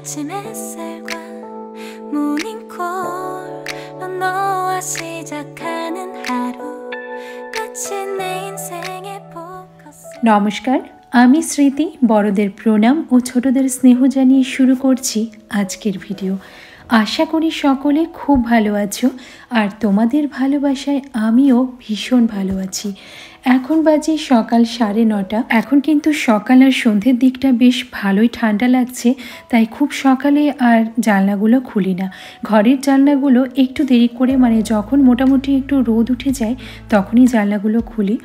아침 햇살과 모닝콜로 너와 시작하는 하루 마치 내 인생의 포커스। নমস্কার, আমি স্মৃতি। বড়দের প্রণাম ও ছোটদের স্নেহ জানিয়ে শুরু করছি আজকের ভিডিও। আশা করি সকলে খুব ভালো আছো, আর তোমাদের ভালোবাসায় আমিও ভীষণ ভালো আছি। এখন বাজে সকাল 9:30। এখন কিন্তু সকাল আর সন্ধ্যের দিকটা বেশ ভালোই ঠান্ডা লাগছে, তাই খুব সকালে আর জানলাগুলো খুলি না। ঘরের জানলাগুলো একটু দেরি করে, মানে যখন মোটামুটি একটু রোদ উঠে যায় তখনই জানলাগুলো খুলি।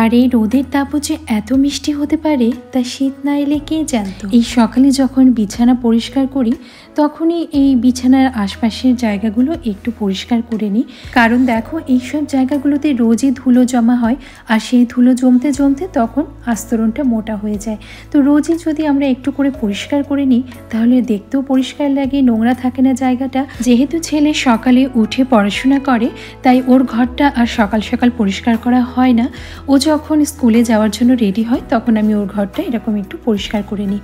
আর এই রোদের তাপও যে এত মিষ্টি হতে পারে তা শীত না এলে কে জানতো। এই সকালে যখন বিছানা পরিষ্কার করি তখনই এই বিছানার আশপাশের জায়গাগুলো একটু পরিষ্কার করে নিই, কারণ দেখো এইসব জায়গাগুলোতে রোজই ধুলো জমা হয়, আর সেই ধুলো জমতে জমতে তখন আস্তরণটা মোটা হয়ে যায়। তো রোজই যদি আমরা একটু করে পরিষ্কার করে নিই তাহলে দেখতেও পরিষ্কার লাগে, নোংরা থাকে না জায়গাটা। যেহেতু ছেলে সকালে উঠে পড়াশোনা করে তাই ওর ঘরটা আর সকাল সকাল পরিষ্কার করা হয় না। ও যখন স্কুলে যাওয়ার জন্য রেডি হয় তখন আমি ওর ঘরটা এরকম একটু পরিষ্কার করে নিই।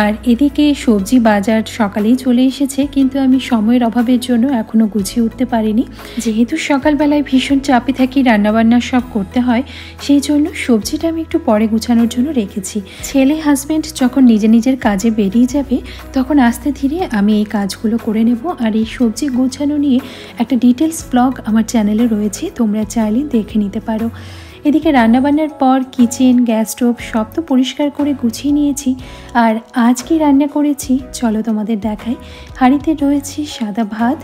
আর এদিকে সবজি বাজার সকালেই চলে এসেছে, কিন্তু আমি সময়ের অভাবের জন্য এখনও গুছিয়ে উঠতে পারিনি। যেহেতু সকালবেলায় ভীষণ চাপে থাকি, রান্নাবান্না সব করতে হয়, সেই জন্য সবজিটা আমি একটু পরে গুছানোর জন্য রেখেছি। ছেলে হাজব্যান্ড যখন নিজে নিজের কাজে বেরিয়ে যাবে তখন আস্তে ধীরে আমি এই কাজগুলো করে নেব। আর এই সবজি গোছানো নিয়ে একটা ডিটেলস ব্লগ আমার চ্যানেলে রয়েছে, তোমরা চাইলে দেখে নিতে পারো। এদিকে রান্নাবান্নার পর কিচেন, গ্যাস স্টোভ সব তো পরিষ্কার করে গুছিয়ে নিয়েছি। আর আজ কি রান্না করেছি চলো তোমাদের দেখাই। হাঁড়িতে রয়েছে সাদা ভাত,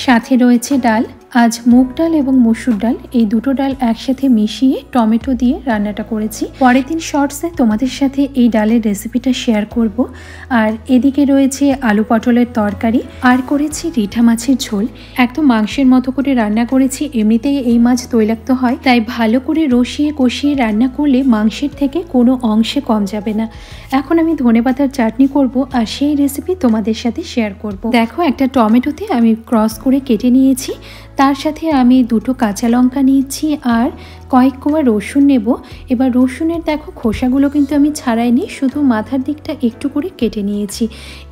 সাথে রয়েছে ডাল। আজ মুগ ডাল এবং মসুর ডাল, এই দুটো ডাল একসাথে মিশিয়ে টমেটো দিয়ে রান্নাটা করেছি। পরের দিন শর্টসে তোমাদের সাথে এই ডালের রেসিপিটা শেয়ার করব। আর এদিকে রয়েছে আলু পটলের তরকারি, আর করেছি রিঠা মাছের ঝোল। একদম মাংসের মতো করে রান্না করেছি। এমনিতেই এই মাছ তৈলাক্ত হয়, তাই ভালো করে রসিয়ে কষিয়ে রান্না করলে মাংসের থেকে কোনো অংশে কম যাবে না। এখন আমি ধনেপাতার চাটনি করব, আর সেই রেসিপি তোমাদের সাথে শেয়ার করব। দেখো, একটা টমেটোতে আমি ক্রস করে কেটে নিয়েছি, তার সাথে আমি দুটো কাঁচা লঙ্কা নিয়েছি আর কয়েক কোয়া রসুন নেব। এবার রসুনের দেখো খোসাগুলো কিন্তু আমি ছাড়াইনি, শুধু মাথার দিকটা একটু করে কেটে নিয়েছি।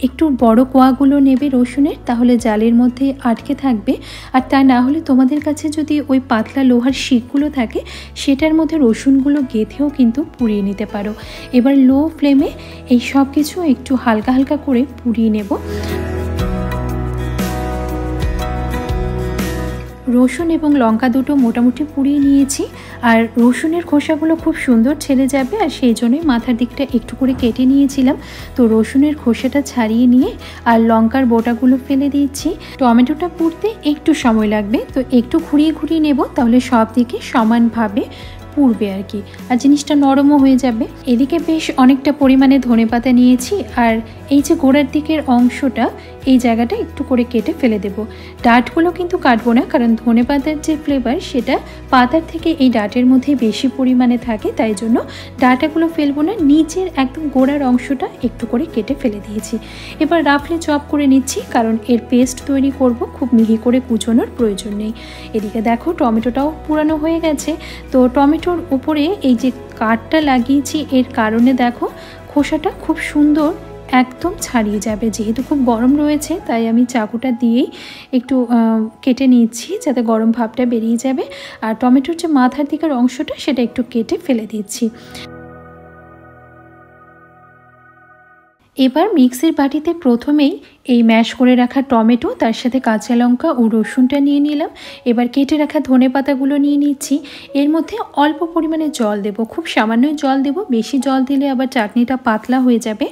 একটু বড় কোয়াগুলো নেবে রসুনের, তাহলে জালের মধ্যে আটকে থাকবে। আর তা না হলে তোমাদের কাছে যদি ওই পাতলা লোহার শিকগুলো থাকে সেটার মধ্যে রসুনগুলো গেঁথেও কিন্তু পুড়িয়ে নিতে পারো। এবার লো ফ্লেমে এই সব কিছু একটু হালকা হালকা করে পুড়িয়ে নেব। রসুন এবং লঙ্কা দুটো মোটামুটি পুড়িয়ে নিয়েছি, আর রসুনের খোসাগুলো খুব সুন্দর ছেড়ে যাবে, আর সেই জন্যই মাথার দিকটা একটু করে কেটে নিয়েছিলাম। তো রসুনের খোসাটা ছাড়িয়ে নিয়ে আর লঙ্কার বোটাগুলো ফেলে দিচ্ছি। টমেটোটা পুড়তে একটু সময় লাগবে, তো একটু ঘুরিয়ে ঘুরিয়ে নেব, তাহলে সব দিকে সমানভাবে পুড়বে আর কি, আর জিনিসটা নরমও হয়ে যাবে। এদিকে বেশ অনেকটা পরিমাণে ধনেপাতা নিয়েছি, আর এই যে গোড়ার দিকের অংশটা এই জায়গাটা একটু করে কেটে ফেলে দেব। ডাঁটগুলো কিন্তু কাটবো না, কারণ ধনেপাতার যে ফ্লেভার সেটা পাতার থেকে এই ডাঁটের মধ্যে বেশি পরিমাণে থাকে, তাই জন্য ডাঁটাগুলো ফেলবো না। নিচের একদম গোড়ার অংশটা একটু করে কেটে ফেলে দিয়েছি। এবার রাফলি চপ করে নিচ্ছি, কারণ এর পেস্ট তৈরি করব, খুব মিহি করে কুচোনোর প্রয়োজন নেই। এদিকে দেখো টমেটোটাও পুরানো হয়ে গেছে। তো টমেটোর উপরে এই যে কাঠটা লাগিয়েছি এর কারণে দেখো খোসাটা খুব সুন্দর একদম ছাড়িয়ে যাবে। যেহেতু খুব গরম রয়েছে তাই আমি চাকুটা দিয়েই একটু কেটে নিচ্ছি, যাতে গরম ভাবটা বেরিয়ে যাবে। আর টমেটোর যে মাথার দিকের অংশটা সেটা একটু কেটে ফেলে দিচ্ছি। এবার মিক্সির বাটিতে প্রথমেই এই ম্যাশ করে রাখা টমেটো, তার সাথে কাঁচা লঙ্কা ও রসুনটা নিয়ে নিলাম। এবার কেটে রাখা ধনেপাতাগুলো নিয়ে নিচ্ছি। এর মধ্যে অল্প পরিমাণে জল দেব, খুব সামান্যই জল দেব, বেশি জল দিলে আবার চাটনিটা পাতলা হয়ে যাবে।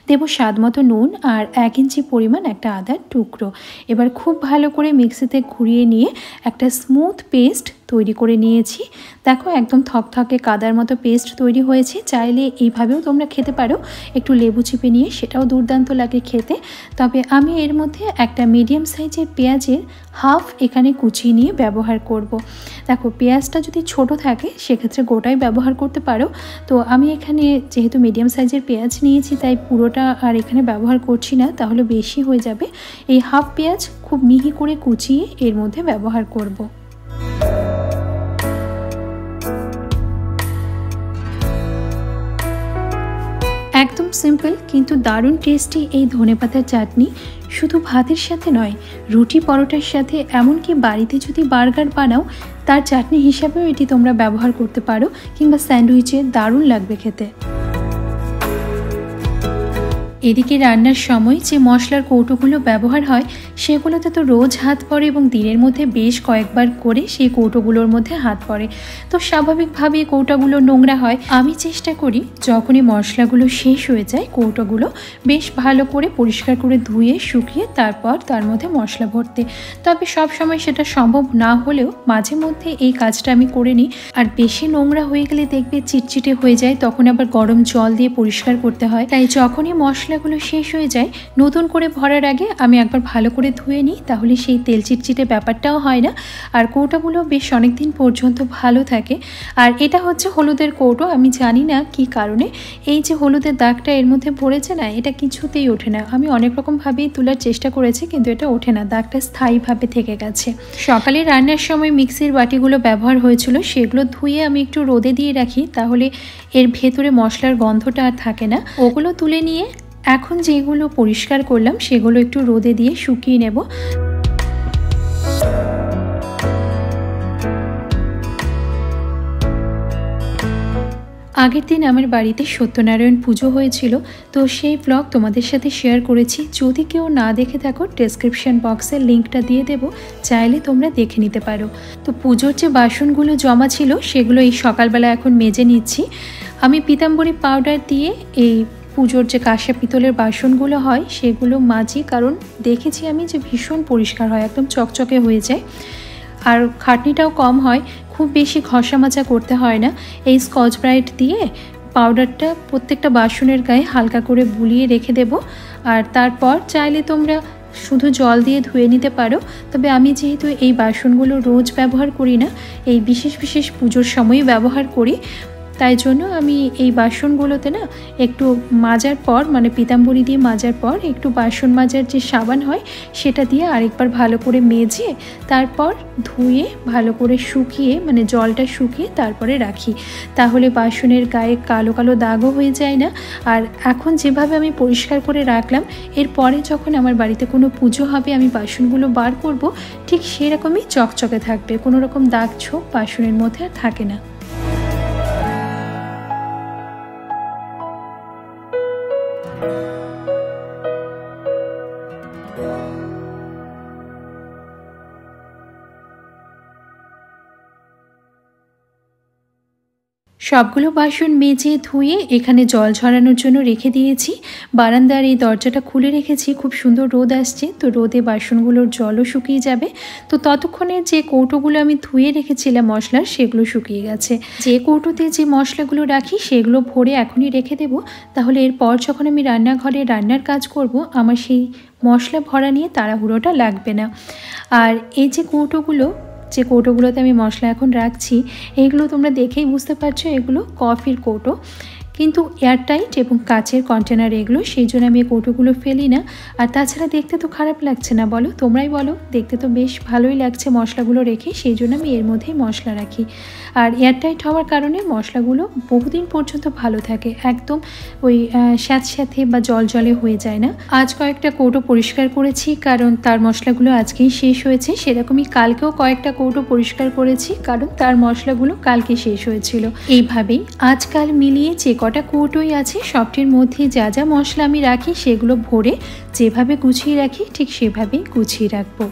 দেব স্বাদ মতো নুন আর 1 ইঞ্চি পরিমাণ একটা আদার টুকরো। এবার খুব ভালো করে মিক্সিতে ঘুরিয়ে নিয়ে একটা স্মুথ পেস্ট তৈরি করে নিয়েছি। দেখো একদম থকথকে কাদার মতো পেস্ট তৈরি হয়েছে। চাইলে এইভাবেও তোমরা খেতে পারো, একটু লেবু চিপে নিয়ে, সেটাও দুর্দান্ত লাগে খেতে। তবে আমি এর মধ্যে একটা মিডিয়াম সাইজের পেঁয়াজের হাফ এখানে কুচিয়ে নিয়ে ব্যবহার করব। দেখো পেঁয়াজটা যদি ছোট থাকে সেক্ষেত্রে গোটাই ব্যবহার করতে পারো। তো আমি এখানে যেহেতু মিডিয়াম সাইজের পেঁয়াজ নিয়েছি তাই পুরোটা আর এখানে ব্যবহার করছি না, তাহলে বেশি হয়ে যাবে। এই হাফ পেঁয়াজ খুব মিহি করে কুচিয়ে এর মধ্যে ব্যবহার করব। একদম সিম্পল কিন্তু দারুণ টেস্টি এই ধনেপাতার চাটনি শুধু ভাতের সাথে নয়, রুটি পরোটার সাথে, এমনকি বাড়িতে যদি বার্গার বানাও তার চাটনি হিসাবেও এটি তোমরা ব্যবহার করতে পারো, কিংবা স্যান্ডউইচে দারুণ লাগবে খেতে। এদিকে রান্নার সময় যে মশলার কৌটোগুলো ব্যবহার হয় সেগুলোতে তো রোজ হাত পড়ে এবং দিনের মধ্যে বেশ কয়েকবার করে সেই কৌটোগুলোর মধ্যে হাত পড়ে, তো স্বাভাবিকভাবেই কৌটোগুলো নোংরা হয়। আমি চেষ্টা করি যখনই মশলাগুলো শেষ হয়ে যায় কৌটোগুলো বেশ ভালো করে পরিষ্কার করে ধুয়ে শুকিয়ে তারপর তার মধ্যে মশলা ভরতে। তবে সব সময় সেটা সম্ভব না হলেও মাঝে মধ্যে এই কাজটা আমি করে নিই। আর বেশি নোংরা হয়ে গেলে দেখবে চিটচিটে হয়ে যায়, তখন আবার গরম জল দিয়ে পরিষ্কার করতে হয়। তাই যখনই মশলাগুলো শেষ হয়ে যায় নতুন করে ভরার আগে আমি একবার ভালো করে ধুয়ে নিই, তাহলে সেই তেল চিটচিটে ব্যাপারটাও হয় না আর কৌটোগুলো বেশ অনেক দিন পর্যন্ত ভালো থাকে। আর এটা হচ্ছে হলুদের কৌটো। আমি জানি না কি কারণে এই যে হলুদের দাগটা এর মধ্যে পড়েছে না, এটা কিছুতেই ওঠে না। আমি অনেক রকমভাবেই তোলার চেষ্টা করেছি কিন্তু এটা ওঠে না, দাগটা স্থায়ীভাবে থেকে গেছে। সকালে রান্নার সময় মিক্সির বাটিগুলো ব্যবহার হয়েছিল, সেগুলো ধুয়ে আমি একটু রোদে দিয়ে রাখি, তাহলে এর ভেতরে মশলার গন্ধটা আর থাকে না। ওগুলো তুলে নিয়ে এখন যেগুলো পরিষ্কার করলাম সেগুলো একটু রোদে দিয়ে শুকিয়ে নেব। আগের দিন আমার বাড়িতে সত্যনারায়ণ পুজো হয়েছিল, তো সেই ব্লগ তোমাদের সাথে শেয়ার করেছি। যদি কেউ না দেখে থাকো ডেসক্রিপশন বক্সে লিঙ্কটা দিয়ে দেব, চাইলে তোমরা দেখে নিতে পারো। তো পুজোর যে বাসনগুলো জমা ছিল সেগুলো এই সকালবেলা এখন মেজে নিচ্ছি। আমি পিতাম্বরী পাউডার দিয়ে এই পুজোর যে কাঁসা পিতলের বাসনগুলো হয় সেগুলো মাজি, কারণ দেখেছি আমি যে ভীষণ পরিষ্কার হয়, একদম চকচকে হয়ে যায় আর খাটনিটাও কম হয়, খুব বেশি ঘষা মাজা করতে হয় না। এই স্কচ ব্রাইট দিয়ে পাউডারটা প্রত্যেকটা বাসনের গায়ে হালকা করে বুলিয়ে রেখে দেব। আর তারপর চাইলে তোমরা শুধু জল দিয়ে ধুয়ে নিতে পারো, তবে আমি যেহেতু এই বাসনগুলো রোজ ব্যবহার করি না, এই বিশেষ বিশেষ পুজোর সময়ই ব্যবহার করি, তাই জন্য আমি এই বাসনগুলোতে না একটু মাজার পর, মানে পিতাম্বরী দিয়ে মাজার পর একটু বাসন মাজার যে সাবান হয় সেটা দিয়ে আরেকবার ভালো করে মেজে তারপর ধুয়ে ভালো করে শুকিয়ে, মানে জলটা শুকিয়ে তারপরে রাখি, তাহলে বাসনের গায়ে কালো কালো দাগও হয়ে যায় না। আর এখন যেভাবে আমি পরিষ্কার করে রাখলাম, এরপরে যখন আমার বাড়িতে কোনো পুজো হবে আমি বাসনগুলো বার করব, ঠিক সেরকমই চকচকে থাকবে, কোনো রকম দাগ ছোপ বাসনের মধ্যে আর থাকে না। সবগুলো বাসন মেজে ধুয়ে এখানে জল ঝরানোর জন্য রেখে দিয়েছি। বারান্দার এই দরজাটা খুলে রেখেছি, খুব সুন্দর রোদ আসছে, তো রোদে বাসনগুলোর জলও শুকিয়ে যাবে। তো ততক্ষণে যে কৌটোগুলো আমি ধুয়ে রেখেছিলাম মশলার সেগুলো শুকিয়ে গেছে। যে কৌটোতে যে মশলাগুলো রাখি সেগুলো ভরে এখনই রেখে দেব, তাহলে এরপর যখন আমি রান্নাঘরে রান্নার কাজ করব আমার সেই মশলা ভরা নিয়ে তাড়াহুড়োটা লাগবে না। আর এই যে কৌটোগুলোতে আমি মশলা এখন রাখছি, এইগুলো তোমরা দেখেই বুঝতে পারছো এগুলো কফির কৌটো, কিন্তু এয়ারটাইট এবং কাচের কন্টেনার এগুলো, সেই জন্য আমি এই কৌটোগুলো ফেলি না। আর তাছাড়া দেখতে তো খারাপ লাগছে না, বলো তোমরাই বলো, দেখতে তো বেশ ভালোই লাগছে মশলাগুলো রেখে, সেই জন্য আমি এর মধ্যেই মশলা রাখি। আর এয়ারটাইট হওয়ার কারণে মশলাগুলো বহুদিন পর্যন্ত ভালো থাকে, একদম ওই স্যাঁতস্যাঁতে বা জলে হয়ে যায় না। আজ কয়েকটা কৌটো পরিষ্কার করেছি কারণ তার মশলাগুলো আজকেই শেষ হয়েছে, সেরকমই কালকেও কয়েকটা কৌটো পরিষ্কার করেছি কারণ তার মশলাগুলো কালকে শেষ হয়েছিল। এইভাবেই আজকাল মিলিয়ে যে কটা কৌটোই আছে সবটির মধ্যে যা যা মশলা আমি রাখি সেগুলো ভরে যেভাবে গুছিয়ে রাখি ঠিক সেভাবেই গুছিয়ে রাখবো।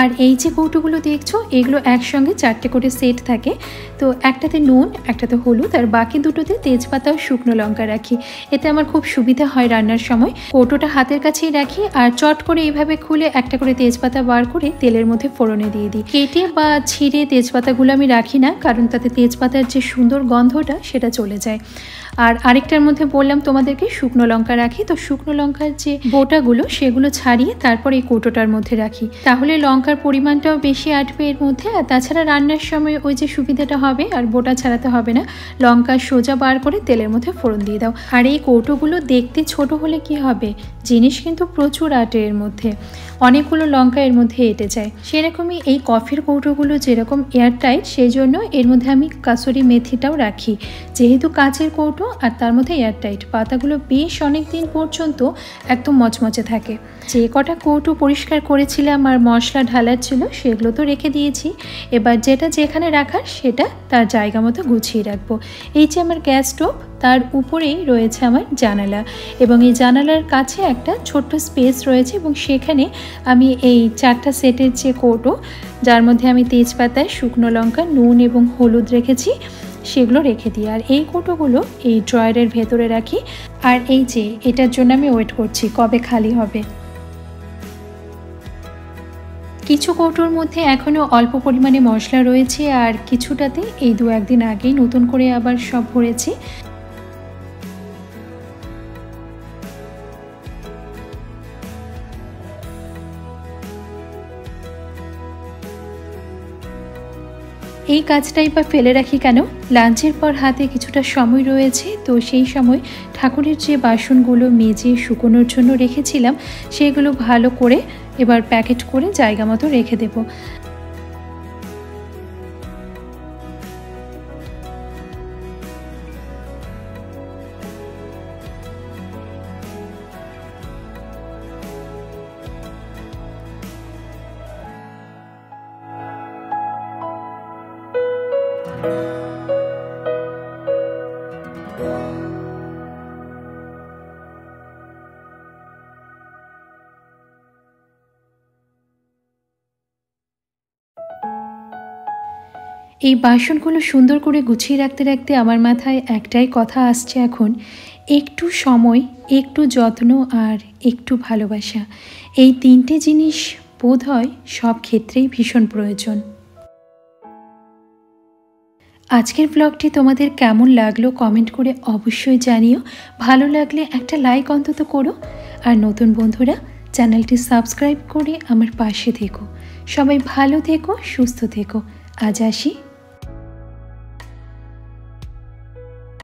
আর এই যে কৌটোগুলো দেখছো এগুলো একসঙ্গে 4টে করে সেট থাকে, তো একটাতে নুন, একটাতে হলুদ আর বাকি দুটোতে তেজপাতা ও শুকনো লঙ্কা রাখি। এতে আমার খুব সুবিধা হয় রান্নার সময়। কৌটোটা হাতের কাছেই রাখি আর চট করে এইভাবে খুলে একটা করে তেজপাতা বার করে তেলের মধ্যে ফোড়নে দিয়ে দিই। কেটে বা ছিঁড়ে তেজপাতাগুলো আমি রাখি না, কারণ তাতে তেজপাতার যে সুন্দর গন্ধটা সেটা চলে যায়। আর আরেকটার মধ্যে বললাম তোমাদেরকে শুকনো লঙ্কা রাখি, তো শুকনো লঙ্কার যে বোটাগুলো সেগুলো ছাড়িয়ে তারপর এই কৌটোটার মধ্যে রাখি, তাহলে লঙ্কা লঙ্কার পরিমাণটাও বেশি আটবে এর মধ্যে। আর তাছাড়া রান্নার সময় ওই যে সুবিধাটা হবে, আর বোটা ছাড়াতে হবে না, লঙ্কা সোজা বার করে তেলের মধ্যে ফোড়ন দিয়ে দাও। আর এই কৌটোগুলো দেখতে ছোট হলে কি হবে, জিনিস কিন্তু প্রচুর আটে এর মধ্যে, অনেকগুলো লঙ্কা এর মধ্যে এঁটে যায়। সেরকমই এই কফির কৌটোগুলো যেরকম এয়ারটাইট, সেই জন্য এর মধ্যে আমি কাসুরি মেথিটাও রাখি, যেহেতু কাচের কৌটো আর তার মধ্যে এয়ারটাইট, পাতাগুলো বেশ অনেক দিন পর্যন্ত একদম মচমচে থাকে। যে কটা কৌটো পরিষ্কার করেছিলাম আর মশলা ঢালার ছিল সেগুলো তো রেখে দিয়েছি, এবার যেটা যেখানে রাখার সেটা তার জায়গা মতো গুছিয়ে রাখবো। এই যে আমার গ্যাস স্টোভ, তার উপরেই রয়েছে আমার জানালা, এবং এই জানালার কাছে একটা ছোট্ট স্পেস রয়েছে, এবং সেখানে আমি এই 4টা সেটের যে কৌটো, যার মধ্যে আমি তেজপাতা, শুকনো লঙ্কা, নুন এবং হলুদ রেখেছি, সেগুলো রেখে দিই। আর এই কৌটোগুলো এই ড্রয়ারের ভেতরে রাখি। আর এই যে এটার জন্য আমি ওয়েট করছি কবে খালি হবে। কিছু কৌটোর মধ্যে এখনও অল্প পরিমাণে মশলা রয়েছে, আর কিছুটাতে এই 2-1 দিন আগেই নতুন করে আবার সব ভরেছি। এই কাজটাই বা ফেলে রাখি কেন, লাঞ্চের পর হাতে কিছুটা সময় রয়েছে, তো সেই সময় ঠাকুরের যে বাসনগুলো মেজে শুকোনোর জন্য রেখেছিলাম সেগুলো ভালো করে এবার প্যাকেট করে জায়গা মতো রেখে দেবো। এই বাসনগুলো সুন্দর করে গুছিয়ে রাখতে রাখতে আমার মাথায় একটাই কথা আসছে এখন, একটু সময়, একটু যত্ন আর একটু ভালোবাসা, এই 3টে জিনিস বোধ হয় সব ক্ষেত্রেই ভীষণ প্রয়োজন। আজকের ব্লগটি তোমাদের কেমন লাগলো কমেন্ট করে অবশ্যই জানিও। ভালো লাগলে একটা লাইক অন্তত করো, আর নতুন বন্ধুরা চ্যানেলটি সাবস্ক্রাইব করে আমার পাশে থেকো। সবাই ভালো থেকো, সুস্থ থেকো। আজ আসি।